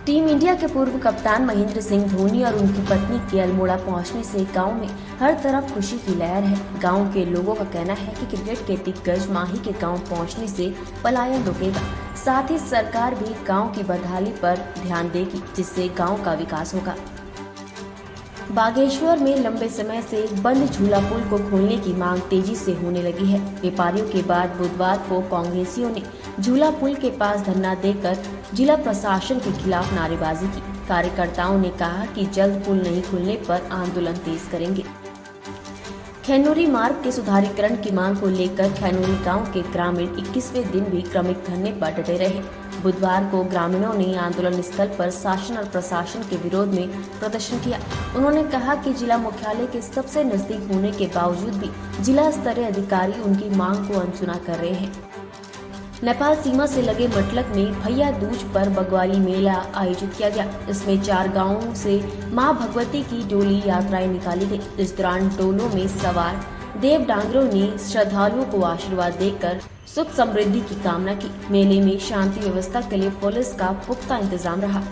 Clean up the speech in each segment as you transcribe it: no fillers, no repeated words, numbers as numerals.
Team India के पूर्व कप्तान महेंद्र सिंह धोनी और उनकी पत्नी के अल्मोड़ा पहुंचने से गांव में हर तरफ खुशी की लहर है। गांव के लोगों का कहना है कि क्रिकेट के दिग्गज माही के गांव पहुंचने से पलायन रुकेगा। साथ ही सरकार भी गांव की बदहाली पर ध्यान देगी, जिससे गांव का विकास होगा। बागेश्वर में लंबे समय से बंद झूला पुल को खोलने की मांग तेजी से होने लगी है। व्यापारियों के बाद बुधवार को कांग्रेसियों ने झूला पुल के पास धरना देकर जिला प्रशासन के खिलाफ नारेबाजी की। कार्यकर्ताओं ने कहा कि जल्द पुल नहीं खुलने पर आंदोलन तेज करेंगे। खैनोरी मार्ग के सुधारीकरण की मांग को लेकर खैनोरी गांव के ग्रामीण 21वें दिन भी क्रमिक धरने पर डटे रहे। बुधवार को ग्रामीणों ने आंदोलन स्थल पर शासन और प्रशासन के विरोध में प्रदर्शन किया। उन्होंने कहा कि जिला मुख्यालय के सबसे नजदीक होने के बावजूद भी जिला स्तरीय अधिकारी उनकी मांग को अनसुना कर रहे हैं। नेपाल सीमा से लगे मटलक में भैया दूज पर बग्वाली मेला आयोजित किया गया। इसमें 4 गांवों से मां भगवती की डोली यात्राएं निकाली गई। इस दौरान डोलों में सवार देव डांगरों ने श्रद्धालुओं को आशीर्वाद देकर सुख समृद्धि की कामना की। मेले में शांति व्यवस्था के लिए पुलिस का पुख्ता इंतजाम रहा।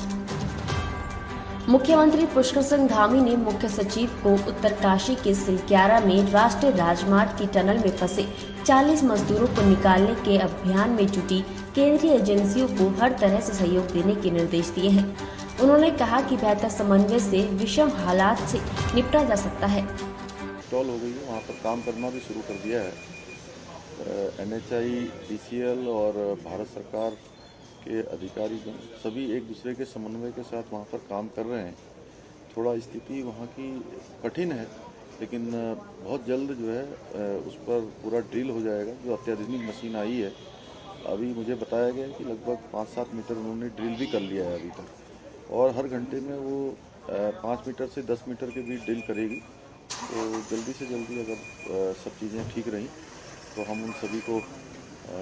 मुख्यमंत्री पुष्कर सिंह धामी ने मुख्य सचिव को उत्तरकाशी के सिलक्यारा में राष्ट्रीय राजमार्ग की टनल में फंसे 40 मजदूरों को निकालने के अभियान में जुटी केंद्रीय एजेंसियों को हर तरह से सहयोग देने के निर्देश दिए हैं। उन्होंने कहा कि बेहतर समन्वय से विषम हालात से निपटा जा सकता है। इंस्टॉल हो गई है, वहाँ पर काम करना भी शुरू कर दिया है। NHI, DCL और भारत सरकार के अधिकारी सभी एक दूसरे के समन्वय के साथ वहाँ पर काम कर रहे हैं। थोड़ा स्थिति वहाँ की कठिन है, लेकिन बहुत जल्द जो है उस पर पूरा ड्रिल हो जाएगा। जो अत्याधुनिक मशीन आई है, अभी मुझे बताया गया कि लगभग 5-7 मीटर उन्होंने ड्रिल भी कर लिया है अभी तक, और हर घंटे में वो 5 मीटर से 10 मीटर के बीच ड्रिल करेगी। तो जल्दी से जल्दी अगर सब चीज़ें ठीक रहीं तो हम उन सभी को,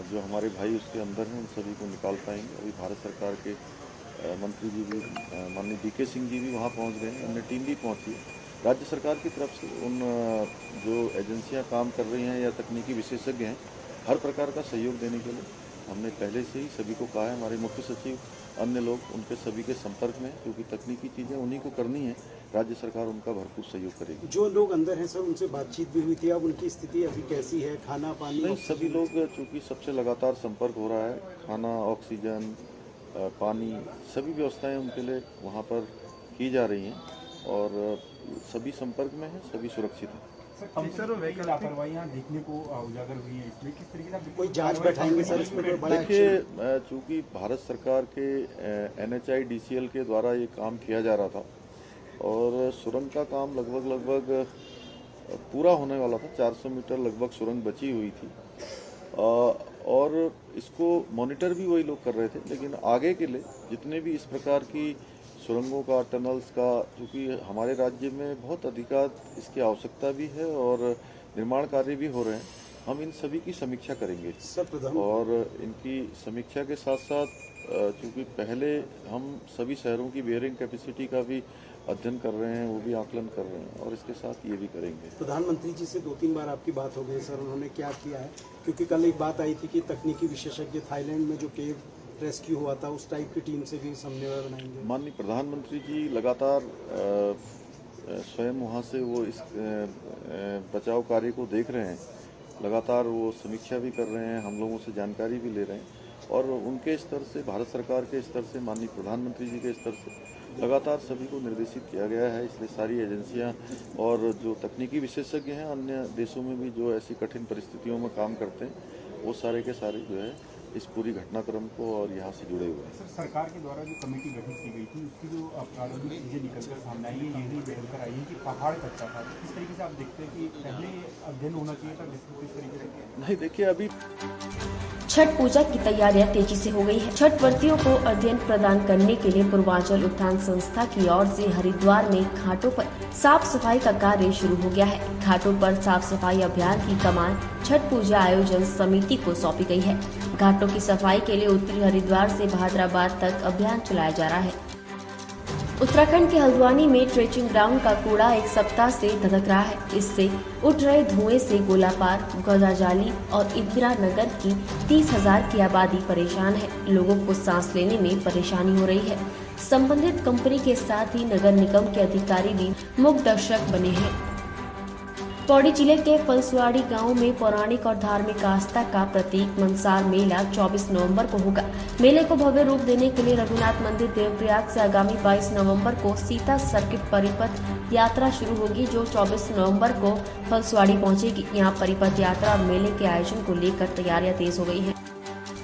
जो हमारे भाई उसके अंदर हैं, उन सभी को निकाल पाएंगे। अभी भारत सरकार के मंत्री जी भी, माननीय DK सिंह जी भी वहाँ पहुँच गए हैं, अन्य टीम भी पहुँची है। राज्य सरकार की तरफ से उन जो एजेंसियाँ काम कर रही हैं या तकनीकी विशेषज्ञ हैं, हर प्रकार का सहयोग देने के लिए हमने पहले से ही सभी को कहा है। हमारे मुख्य सचिव, अन्य लोग उनके सभी के संपर्क में, क्योंकि तकनीकी चीज़ें उन्हीं को करनी है। राज्य सरकार उनका भरपूर सहयोग करेगी। जो लोग अंदर हैं सर, उनसे बातचीत भी हुई थी, अब उनकी स्थिति अभी कैसी है? खाना पानी? नहीं, सभी लोग, चूँकि सबसे लगातार संपर्क हो रहा है, खाना, ऑक्सीजन, पानी, सभी व्यवस्थाएं उनके लिए वहाँ पर की जा रही हैं और सभी संपर्क में हैं, सभी सुरक्षित हैं। सर, लापरवाहियां देखने को उजागर हुई है, इसमें किस तरीके से कोई जांच बैठाएंगे सर इसमें? देखिए, चूँकि भारत सरकार के NHI, DCL के द्वारा ये काम किया जा रहा था और सुरंग का काम लगभग पूरा होने वाला था। 400 मीटर लगभग सुरंग बची हुई थी और इसको मॉनिटर भी वही लोग कर रहे थे। लेकिन आगे के लिए जितने भी इस प्रकार की सुरंगों का, टनल्स का, क्योंकि हमारे राज्य में बहुत अधिकांश इसकी आवश्यकता भी है और निर्माण कार्य भी हो रहे हैं, हम इन सभी की समीक्षा करेंगे। और इनकी समीक्षा के साथ साथ क्योंकि पहले हम सभी शहरों की बेयरिंग कैपेसिटी का भी अध्ययन कर रहे हैं, वो भी आकलन कर रहे हैं और इसके साथ ये भी करेंगे। प्रधानमंत्री जी से 2-3 बार आपकी बात हो गई सर, उन्होंने क्या किया है? क्योंकि कल एक बात आई थी कि तकनीकी विशेषज्ञ थाईलैंड में जो केव रेस्क्यू हुआ था, उस टाइप की टीम से भी समन्वय बनाएंगे। माननीय प्रधानमंत्री जी लगातार स्वयं वहाँ से वो इस बचाव कार्य को देख रहे हैं, लगातार वो समीक्षा भी कर रहे हैं, हम लोगों से जानकारी भी ले रहे हैं और उनके स्तर से, भारत सरकार के स्तर से, माननीय प्रधानमंत्री जी के स्तर से लगातार सभी को निर्देशित किया गया है। इसलिए सारी एजेंसियां और जो तकनीकी विशेषज्ञ हैं अन्य देशों में भी जो ऐसी कठिन परिस्थितियों में काम करते हैं, वो सारे के सारे जो है इस पूरी घटनाक्रम को और यहाँ से जुड़े हुए हैं। सर, सरकार के द्वारा जो कमेटी गठित की गई थी, उसकी जो प्रारंभिक चीजें निकलकर सामने आई है, ये भी निकलकर आई है कि पहाड़ कच्चा था। किस तरीके से आप देखते हैं कि पहले अध्ययन होना चाहिए था, किस तरीके से? नहीं, देखिए, अभी छठ पूजा की तैयारियां तेजी से हो गई है। छठ व्रतियों को अध्ययन प्रदान करने के लिए पूर्वांचल उत्थान संस्था की ओर से हरिद्वार में घाटों पर साफ सफाई का कार्य शुरू हो गया है। घाटों पर साफ सफाई अभियान की कमान छठ पूजा आयोजन समिति को सौंपी गई है। घाटों की सफाई के लिए उत्तरी हरिद्वार से भादराबाद तक अभियान चलाया जा रहा है। उत्तराखंड के हल्द्वानी में ट्रेचिंग ग्राउंड का कूड़ा एक सप्ताह से धधक रहा है। इससे उठ रहे धुएं से गोलापार, गौदाजाली और इंदिरा नगर की 30,000 की आबादी परेशान है। लोगों को सांस लेने में परेशानी हो रही है। संबंधित कंपनी के साथ ही नगर निगम के अधिकारी भी मूक दर्शक बने हैं। पौड़ी जिले के फलसवाड़ी गांव में पौराणिक और धार्मिक आस्था का प्रतीक मनसार मेला 24 नवंबर को होगा। मेले को भव्य रूप देने के लिए रघुनाथ मंदिर देवप्रयाग से आगामी 22 नवंबर को सीता सर्किट परिपथ यात्रा शुरू होगी, जो 24 नवंबर को फलसवाड़ी पहुंचेगी। यहां परिपथ यात्रा और मेले के आयोजन को लेकर तैयारियां तेज हो गई हैं।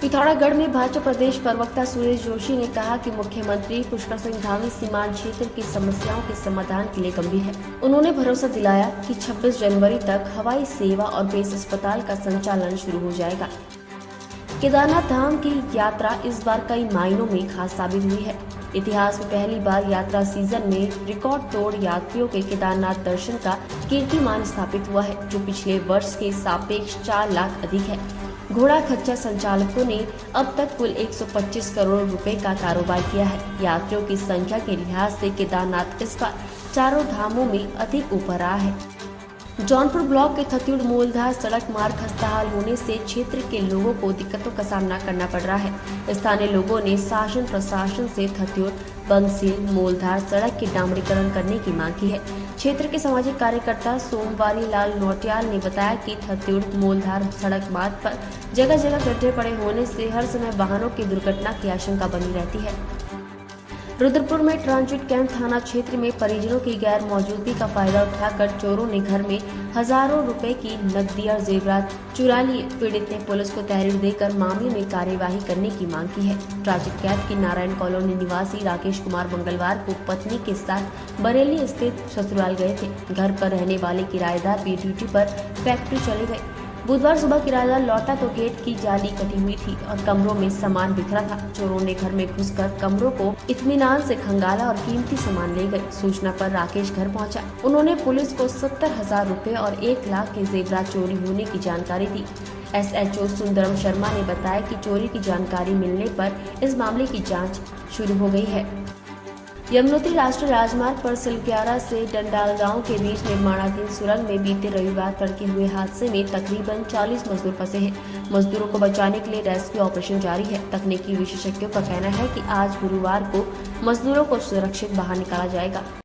पिथौरागढ़ में भाजपा प्रदेश प्रवक्ता सुरेश जोशी ने कहा कि मुख्यमंत्री पुष्कर सिंह धामी सीमांत क्षेत्र की समस्याओं के समाधान के लिए गंभीर है। उन्होंने भरोसा दिलाया कि 26 जनवरी तक हवाई सेवा और बेस अस्पताल का संचालन शुरू हो जाएगा। केदारनाथ धाम की यात्रा इस बार कई मायनों में खास साबित हुई है। इतिहास में पहली बार यात्रा सीजन में रिकॉर्ड तोड़ यात्रियों के केदारनाथ दर्शन का कीर्तिमान स्थापित हुआ है, जो पिछले वर्ष के सापेक्ष 4 लाख अधिक है। घोड़ा खच्चर संचालकों ने अब तक कुल 125 करोड़ रुपए का कारोबार किया है। यात्रियों की संख्या के लिहाज से केदारनाथ इस बार चारों धामों में अधिक ऊपर रहा है। जौनपुर ब्लॉक के थत्यूड़ मूलधार सड़क मार्ग खस्ताहाल होने से क्षेत्र के लोगों को दिक्कतों का सामना करना पड़ रहा है। स्थानीय लोगों ने शासन प्रशासन से थत्यूड़ बंसील मूलधार सड़क के डामरीकरण करने की मांग की है। क्षेत्र के सामाजिक कार्यकर्ता सोमवारी लाल नौटियाल ने बताया कि थत्यूड़ मूलधार सड़क मार्ग पर जगह जगह गड्ढे पड़े होने से हर समय वाहनों की दुर्घटना की आशंका बनी रहती है। रुद्रपुर में ट्रांजिट कैंप थाना क्षेत्र में परिजनों की गैर मौजूदगी का फायदा उठाकर चोरों ने घर में हजारों रुपए की नकदी और जेवरात चुरा लिए। पीड़ित ने पुलिस को तहरीर देकर मामले में कार्यवाही करने की मांग की है। ट्रांजिट कैंप की नारायण कॉलोनी निवासी राकेश कुमार मंगलवार को पत्नी के साथ बरेली स्थित ससुराल गए थे। घर पर रहने वाले किराएदार भी ड्यूटी पर फैक्ट्री चले गए। बुधवार सुबह किराएदार लौटा तो गेट की जाली कटी हुई थी और कमरों में सामान बिखरा था। चोरों ने घर में घुसकर कमरों को इत्मीनान से खंगाला और कीमती सामान ले गए। सूचना पर राकेश घर पहुंचा। उन्होंने पुलिस को 70,000 रुपए और 1 लाख के जेवरात चोरी होने की जानकारी दी। SHO सुंदरम शर्मा ने बताया कि चोरी की जानकारी मिलने पर इस मामले की जाँच शुरू हो गयी है। यमुनोत्री राष्ट्रीय राजमार्ग पर सिलग्यारा से डंडाल गांव के बीच निर्माणाधीन सुरंग में बीते रविवार तड़के हुए हादसे में तकरीबन 40 मजदूर फंसे हैं। मजदूरों को बचाने के लिए रेस्क्यू ऑपरेशन जारी है। तकनीकी विशेषज्ञों का कहना है कि आज गुरुवार को मजदूरों को सुरक्षित बाहर निकाला जाएगा।